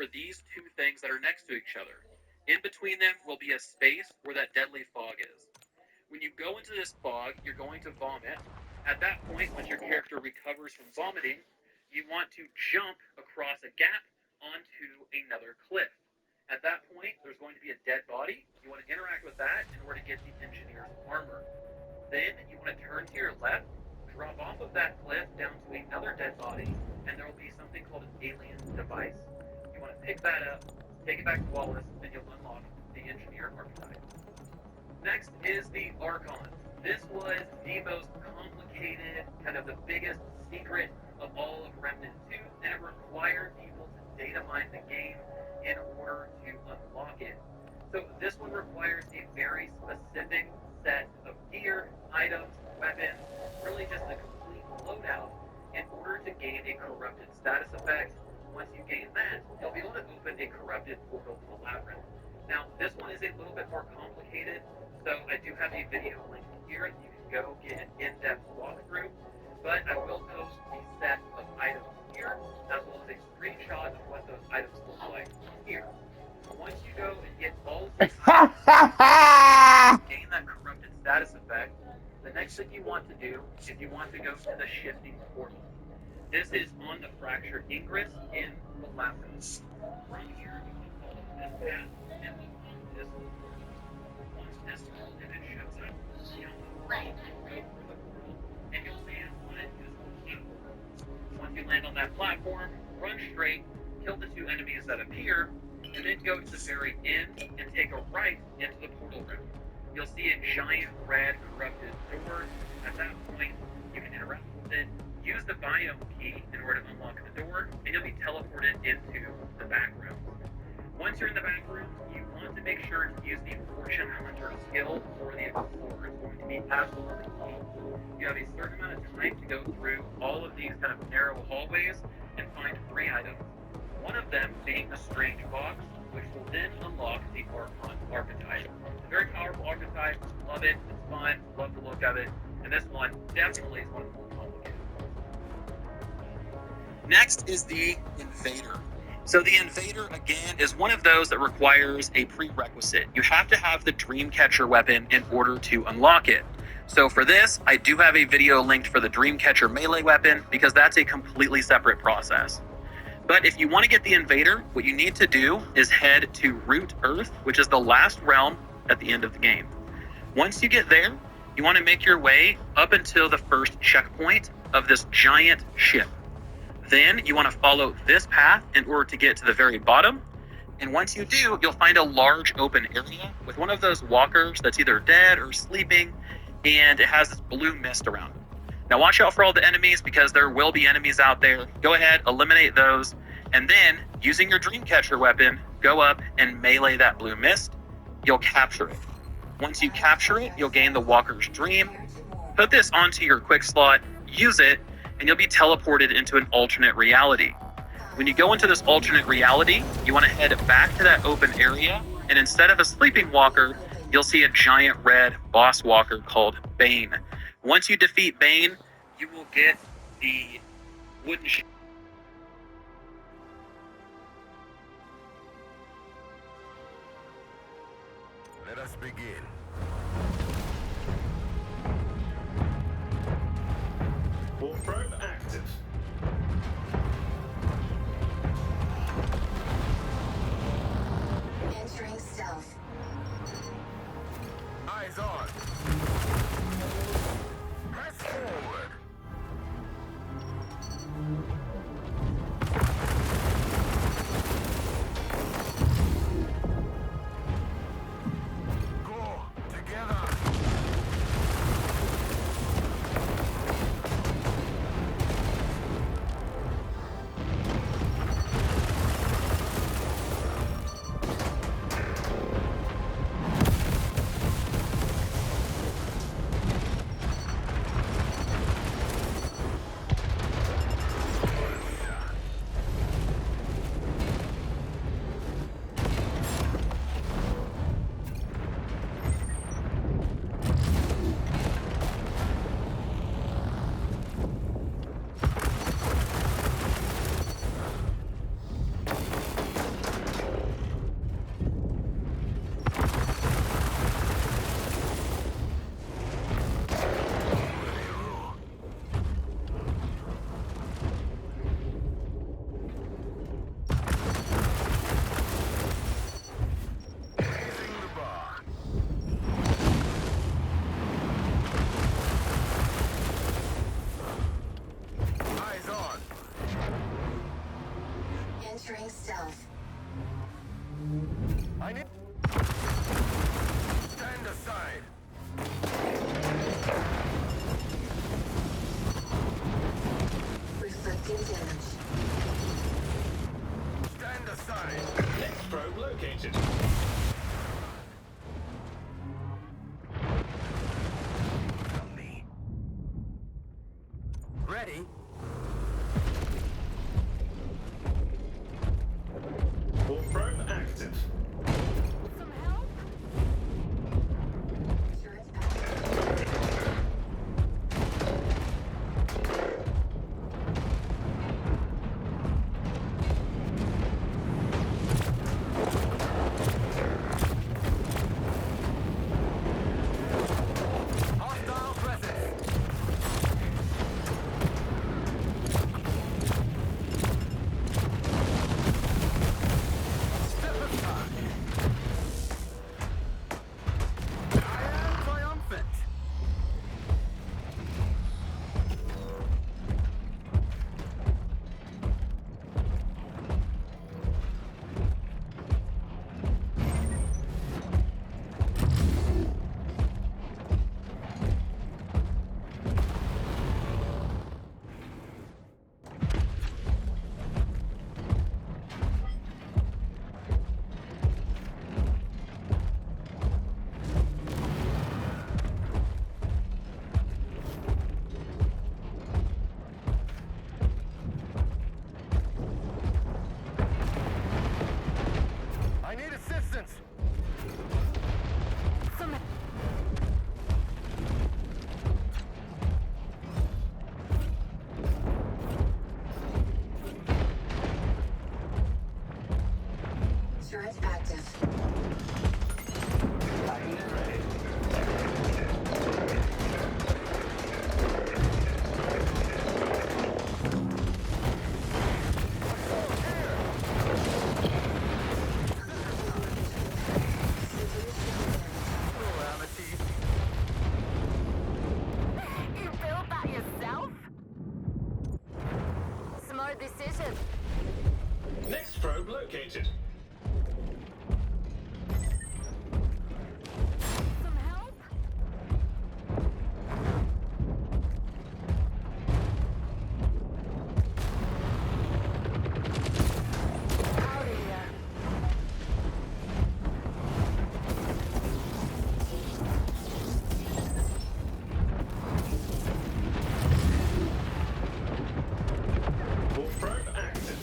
for these two things that are next to each other. In between them will be a space where that deadly fog is. When you go into this fog, you're going to vomit. At that point, once your character recovers from vomiting, you want to jump across a gap onto another cliff. At that point, there's going to be a dead body. You want to interact with that in order to get the engineer's armor. Then you want to turn to your left, drop off of that cliff down to another dead body, and there will be something called an alien device. You want to pick that up, take it back to Wallace, and you'll unlock the engineer archetype. Next is the Archon. This was the most complicated, kind of the biggest secret of all of Remnant 2, and it required people to data mine the game in order to unlock it. So this one requires a very specific set of gear, items, weapons, really just a complete loadout in order to gain a corrupted status effect. Once you gain that, you'll be able to open a corrupted portal to the labyrinth. Now, this one is a little bit more complicated, so I do have a video link here that you can go get an in-depth walkthrough, but I will post the set of items here, as well as a screenshot of what those items look like here. Once you go and get all of these items, gain that corrupted status effect, the next thing you want to do is you want to go to the shifting portal. This is on the fractured Ingress in the labyrinth. From here, you can follow this path and look on this portal. Once this little image shows up, you'll right for the portal, and you'll land on it this platform. Once you land on that platform, run straight, kill the two enemies that appear, and then go to the very end and take a right into the portal room. You'll see a giant red corrupted door. At that point, you can interact with it, use the biome key in order to unlock the door, and you'll be teleported into the back room. Once you're in the back room, you want to make sure to use the Fortune Hunter skill for the Explorer. It's going to be absolutely key. You have a certain amount of time to go through all of these kind of narrow hallways and find 3 items. One of them being the Strange Box, which will then unlock the Archon archetype. It's a very powerful archetype. Love it. It's fun. Love the look of it. And this one definitely is one of the more complicated ones. Next is the Invader. So the Invader, again, is one of those that requires a prerequisite. You have to have the Dreamcatcher weapon in order to unlock it. So for this, I do have a video linked for the Dreamcatcher melee weapon because that's a completely separate process. But if you want to get the Invader, what you need to do is head to Root Earth, which is the last realm at the end of the game. Once you get there, you want to make your way up until the first checkpoint of this giant ship. Then you want to follow this path in order to get to the very bottom. And once you do, you'll find a large open area with one of those walkers that's either dead or sleeping, and it has this blue mist around it. Now watch out for all the enemies because there will be enemies out there. Go ahead, eliminate those, and then using your Dreamcatcher weapon, go up and melee that blue mist. You'll capture it. Once you capture it, you'll gain the Walker's Dream. Put this onto your quick slot, use it, and you'll be teleported into an alternate reality. When you go into this alternate reality, you want to head back to that open area, and instead of a sleeping walker, you'll see a giant red boss walker called Bane. Once you defeat Bane, you will get the wooden shield. Let us begin. Warprobe active. Entering stealth. Eyes on. Press forward. Go together. yourself. I need. Stand aside. Reflecting damage. Stand aside. Next probe located. From me. Ready? Full probe active. Some help? Sure it's back. Hostile presence. Step aside. I am triumphant. I need assistance. Some Turret active. Unit ready. Calamity. You built that yourself? Smart decision. Next probe located. Some help? Out of here. Full probe active.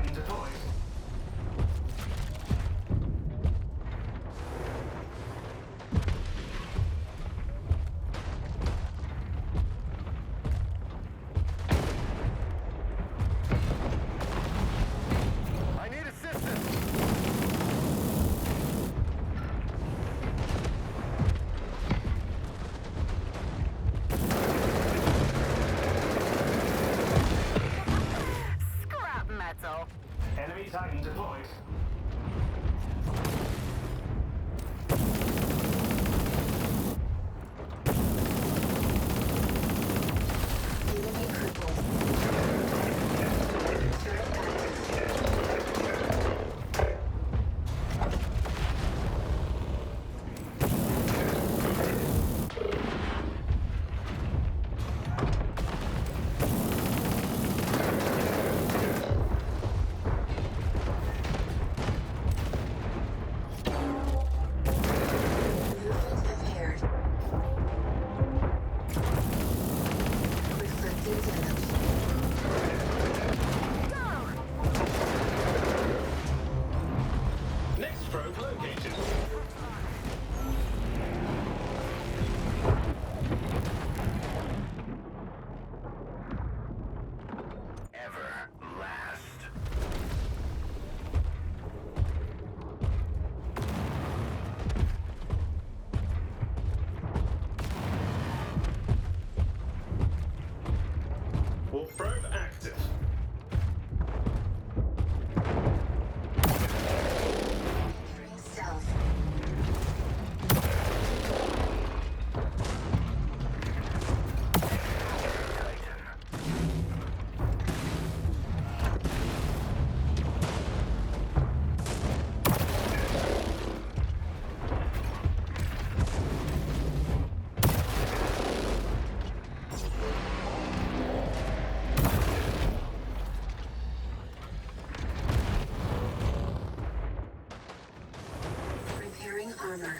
Titan deployed. I need assistance. Scrap metal. Enemy Titan deployed. Enemy crippled. Turret active. Movement impaired. Reflecting damage. Next probe located. Ever last. Warp probe active. Entering stealth. Repairing armor.